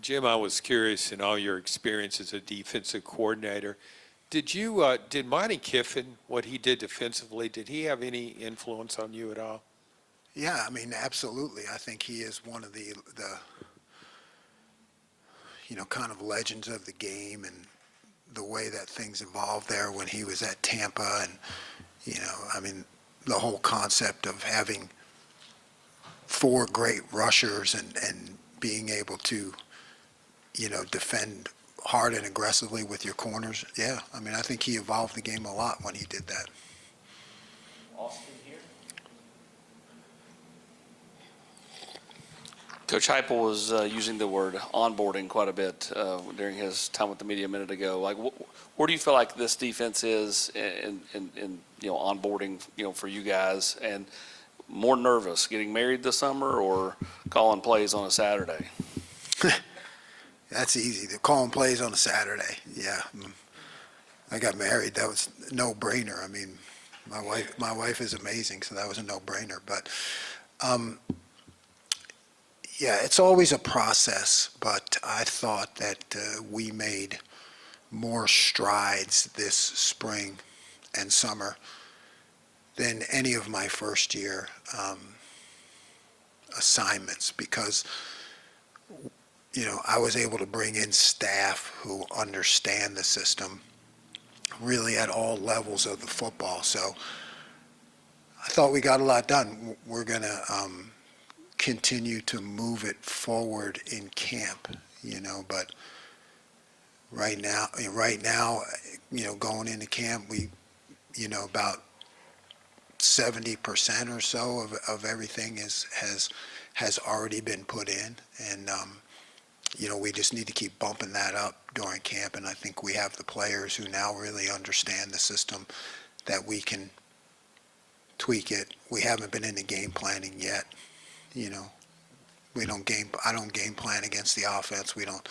Jim, I was curious in all your experience as a defensive coordinator, did Monty Kiffin, what he did defensively, did he have any influence on you at all? Yeah, I mean, absolutely. I think he is one of the kind of legends of the game, and the way that things evolved there when he was at Tampa, and I mean, the whole concept of having four great rushers and being able to defend hard and aggressively with your corners. Yeah, I mean, I think he evolved the game a lot when he did that. Austin here. Coach Heupel was using the word onboarding quite a bit during his time with the media a minute ago. Like, where do you feel like this defense is in onboarding, for you guys? And more nervous, getting married this summer or calling plays on a Saturday? That's easy. They're calling plays on a Saturday. Yeah, I got married. That was a no-brainer. I mean, my wife is amazing, so that was a no-brainer. But yeah, it's always a process. But I thought that we made more strides this spring and summer than any of my first year assignments, because I was able to bring in staff who understand the system really at all levels of the football. So I thought we got a lot done. We're going to continue to move it forward in camp, but right now, going into camp, we, about 70% or so of everything has already been put in, and we just need to keep bumping that up during camp. And I think we have the players who now really understand the system, that we can tweak it. We haven't been into game planning yet. I don't game plan against the offense. We don't.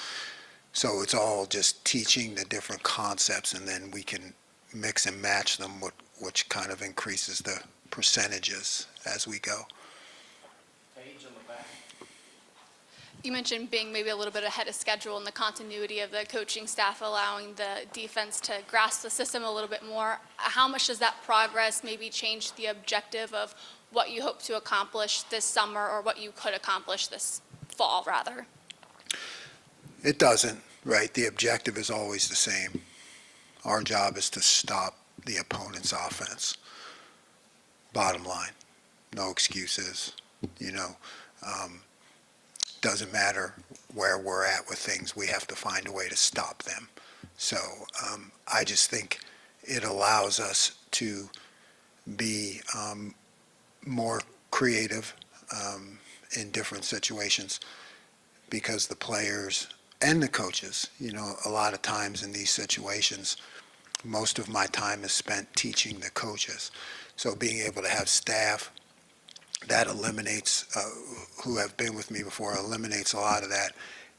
So it's all just teaching the different concepts, and then we can mix and match them, which kind of increases the percentages as we go. Paige on the back. You mentioned being maybe a little bit ahead of schedule and the continuity of the coaching staff allowing the defense to grasp the system a little bit more. How much does that progress maybe change the objective of what you hope to accomplish this summer, or what you could accomplish this fall, rather? It doesn't, right? The objective is always the same. Our job is to stop the opponent's offense. Bottom line, no excuses. Doesn't matter where we're at with things. We have to find a way to stop them. So I just think it allows us to be more creative in different situations, because the players and the coaches, a lot of times in these situations, most of my time is spent teaching the coaches. So being able to have staff that eliminates, who have been with me before, eliminates a lot of that,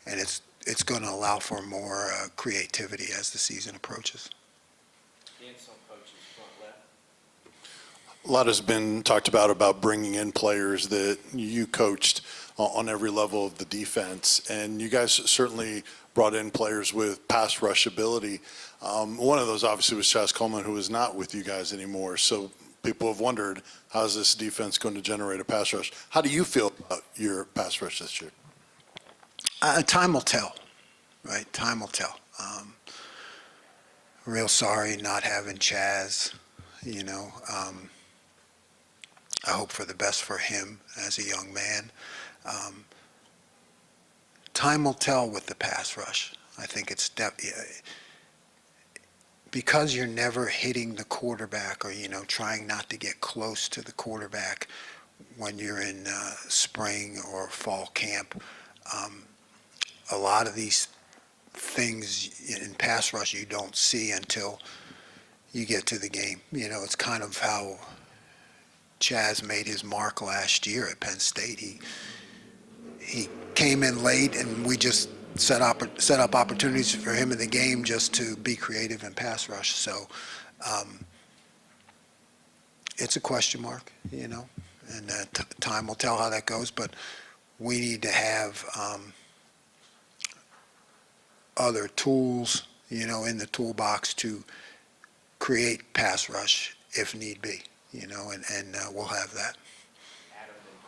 and it's going to allow for more creativity as the season approaches. A lot has been talked about bringing in players that you coached on every level of the defense, and you guys certainly brought in players with pass rush ability. One of those obviously was Chaz Coleman, who is not with you guys anymore. So people have wondered, how is this defense going to generate a pass rush? How do you feel about your pass rush this year? Time will tell, right? Time will tell. Real sorry not having Chaz, I hope for the best for him as a young man. Time will tell with the pass rush. I think it's because you're never hitting the quarterback, or trying not to get close to the quarterback when you're in spring or fall camp. A lot of these things in pass rush you don't see until you get to the game. It's kind of how Chaz made his mark last year at Penn State. He came in late, and we just set up opportunities for him in the game just to be creative in pass rush. So it's a question mark, and time will tell how that goes. But we need to have other tools, in the toolbox to create pass rush if need be, and we'll have that. Adam and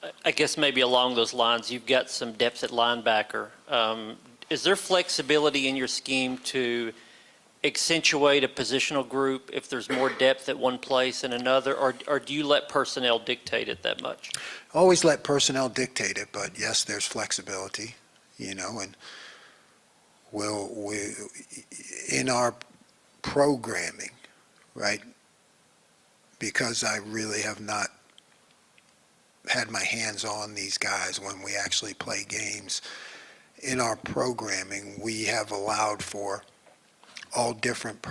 Brent. I guess maybe along those lines, you've got some depth at linebacker. Is there flexibility in your scheme to accentuate a positional group if there's more depth at one place than another, or do you let personnel dictate it that much? Always let personnel dictate it, but yes, there's flexibility, and we in our programming, right? Because I really have not had my hands on these guys when we actually play games. In our programming, we have allowed for all different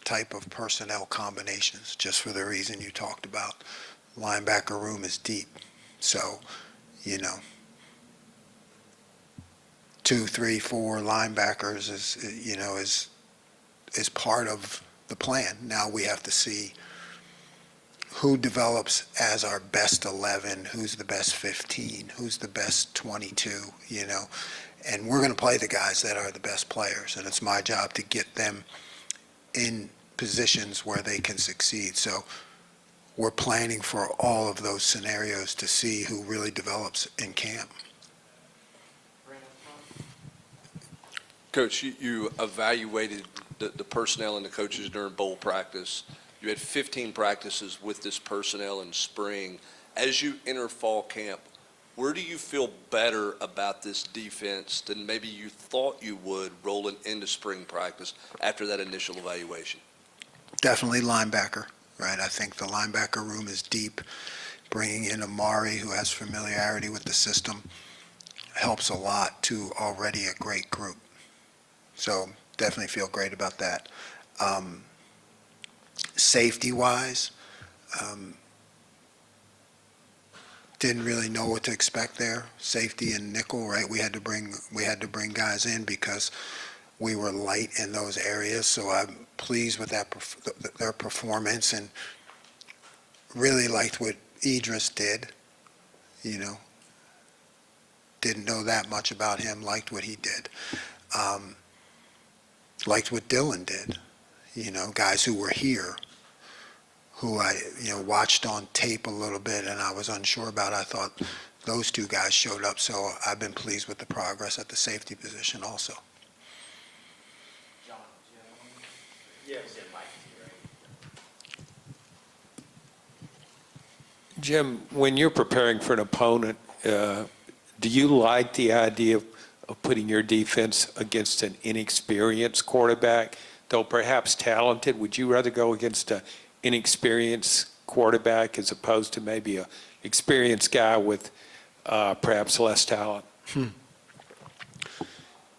type of personnel combinations, just for the reason you talked about. Linebacker room is deep, so 2, 3, 4 linebackers is part of the plan. Now we have to see who develops as our best 11, who's the best 15, who's the best 22, and we're going to play the guys that are the best players, and it's my job to get them in positions where they can succeed. So we're planning for all of those scenarios to see who really develops in camp. Coach, you evaluated the personnel and the coaches during bowl practice. You had 15 practices with this personnel in spring. As you enter fall camp, where do you feel better about this defense than maybe you thought you would rolling into spring practice after that initial evaluation? Definitely linebacker, right? I think the linebacker room is deep. Bringing in Amari, who has familiarity with the system, helps a lot to already a great group. So definitely feel great about that. Safety-wise, didn't really know what to expect there. Safety and nickel, right? We had to bring guys in because we were light in those areas. So I'm pleased with their performance, and really liked what Idris did. Didn't know that much about him. Liked what he did. Liked what Dylan did. Guys who were here, who I watched on tape a little bit and I was unsure about. I thought those two guys showed up, so I've been pleased with the progress at the safety position also. John, do you have one? Yes. Mike, right? Jim, when you're preparing for an opponent, do you like the idea of putting your defense against an inexperienced quarterback, though perhaps talented? Would you rather go against an inexperienced quarterback as opposed to maybe an experienced guy with perhaps less talent?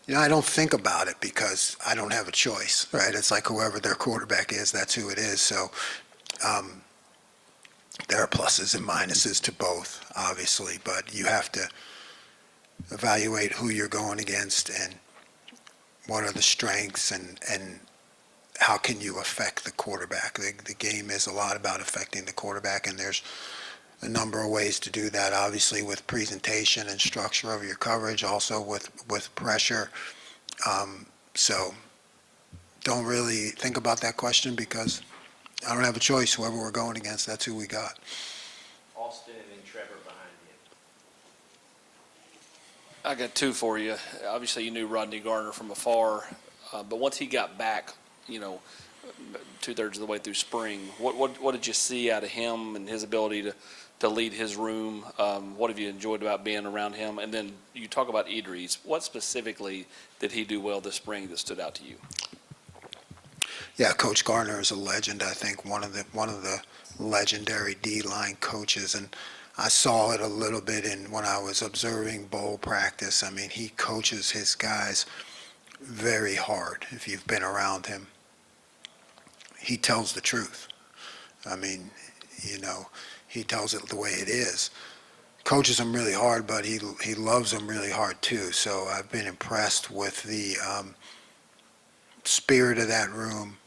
I don't think about it because I don't have a choice, right? It's like whoever their quarterback is, that's who it is. So there are pluses and minuses to both, obviously, but you have to evaluate who you're going against and what are the strengths and how can you affect the quarterback. The game is a lot about affecting the quarterback, and there's a number of ways to do that, obviously with presentation and structure of your coverage, also with pressure. So don't really think about that question because I don't have a choice. Whoever we're going against, that's who we got. Austin and then Trevor behind you. I got two for you. Obviously, you knew Rodney Garner from afar, but once he got back, 2/3 of the way through spring, what did you see out of him and his ability to lead his room? What have you enjoyed about being around him? And then you talk about Idris. What specifically did he do well this spring that stood out to you? Yeah, Coach Garner is a legend. I think one of the legendary D-line coaches, and I saw it a little bit when I was observing bowl practice. I mean, he coaches his guys very hard. If you've been around him, he tells the truth. I mean, he tells it the way it is. Coaches them really hard, but he loves them really hard too. So I've been impressed with the spirit of that room,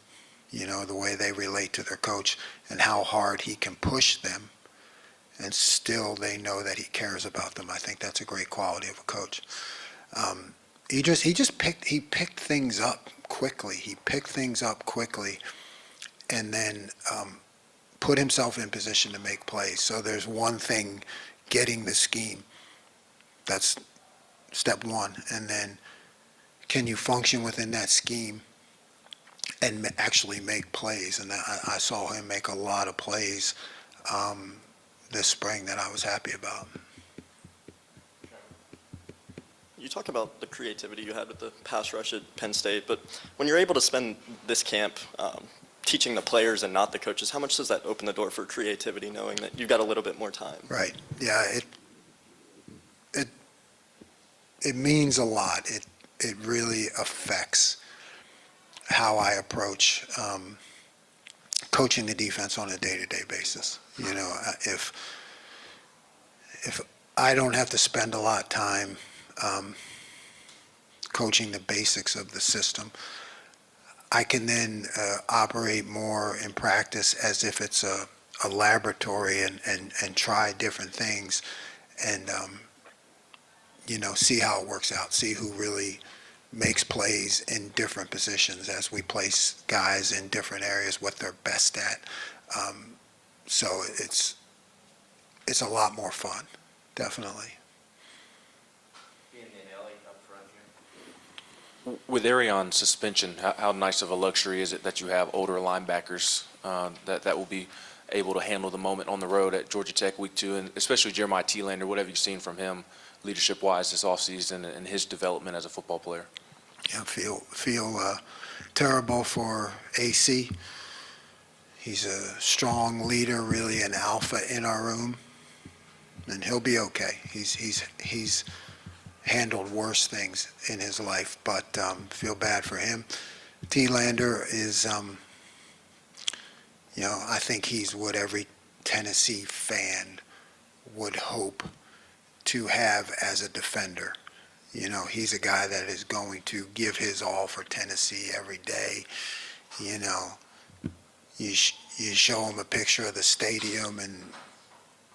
the way they relate to their coach and how hard he can push them, and still they know that he cares about them. I think that's a great quality of a coach. he picked things up quickly. He picked things up quickly, and then put himself in position to make plays. So there's one thing, getting the scheme. That's step one, and then can you function within that scheme and actually make plays? And I saw him make a lot of plays this spring that I was happy about. You talked about the creativity you had with the pass rush at Penn State, but when you're able to spend this camp teaching the players and not the coaches, how much does that open the door for creativity, knowing that you've got a little bit more time? Right. Yeah. It means a lot. It really affects how I approach coaching the defense on a day-to-day basis. You know, if I don't have to spend a lot of time coaching the basics of the system, I can then operate more in practice as if it's a laboratory and try different things and, you know, see how it works out, see who really makes plays in different positions as we place guys in different areas, what they're best at. So it's a lot more fun, definitely. Being in LA up front here. With Arion's suspension, how nice of a luxury is it that you have older linebackers that will be able to handle the moment on the road at Georgia Tech week 2, and especially Jeremiah Thielander, what have you seen from him leadership-wise this offseason and his development as a football player? Yeah, feel terrible for AC. He's a strong leader, really an alpha in our room, and he'll be okay. He's handled worse things in his life, but feel bad for him. Thielander is, you know, I think he's what every Tennessee fan would hope to have as a defender. You know, he's a guy that is going to give his all for Tennessee every day. You know, you show him a picture of the stadium and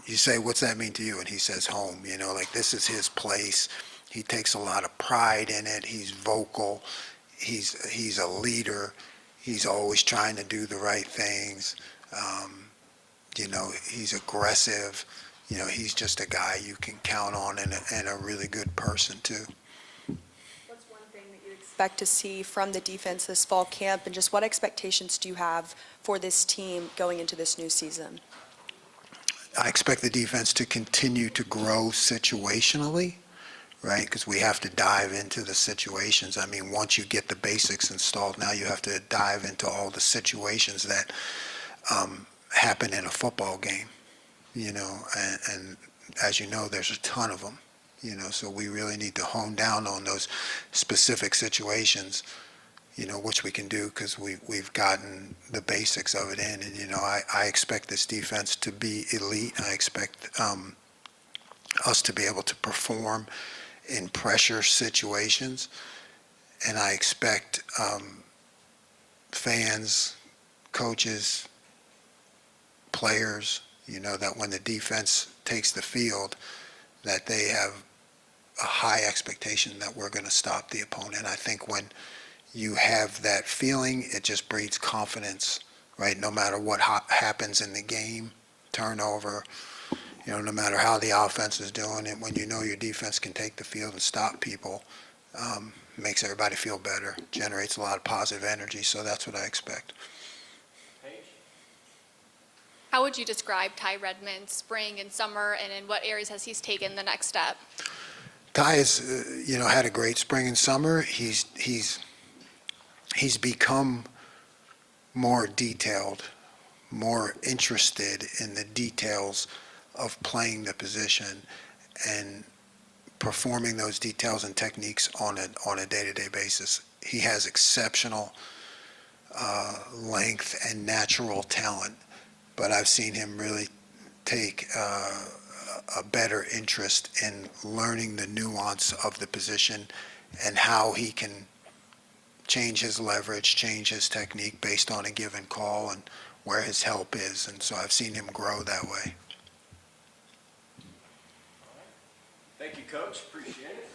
you say, what's that mean to you? And he says, home. You know, like, this is his place. He takes a lot of pride in it. He's vocal. He's a leader. He's always trying to do the right things. You know, he's aggressive. You know, he's just a guy you can count on and a really good person, too. What's one thing that you expect to see from the defense this fall camp, and just what expectations do you have for this team going into this new season? I expect the defense to continue to grow situationally, right? Because we have to dive into the situations. I mean, once you get the basics installed, now you have to dive into all the situations that happen in a football game, you know, and as you know, there's a ton of them, you know, so we really need to hone down on those specific situations, you know, which we can do because we've gotten the basics of it in. And, you know, I expect this defense to be elite. I expect us to be able to perform in pressure situations. And I expect fans, coaches, players, you know, that when the defense takes the field, that they have a high expectation that we're going to stop the opponent. I think when you have that feeling, it just breeds confidence, right? No matter what happens in the game, turnover, you know, no matter how the offense is doing it, when you know your defense can take the field and stop people, makes everybody feel better, generates a lot of positive energy, so that's what I expect. How would you describe Ty Redmond's spring and summer, and in what areas has he taken the next step? Ty has, you know, had a great spring and summer. He's become more detailed, more interested in the details of playing the position and performing those details and techniques on a day-to-day basis. He has exceptional length and natural talent, but I've seen him really take a better interest in learning the nuance of the position and how he can change his leverage, change his technique based on a given call and where his help is. And so I've seen him grow that way. Thank you, Coach. Appreciate it.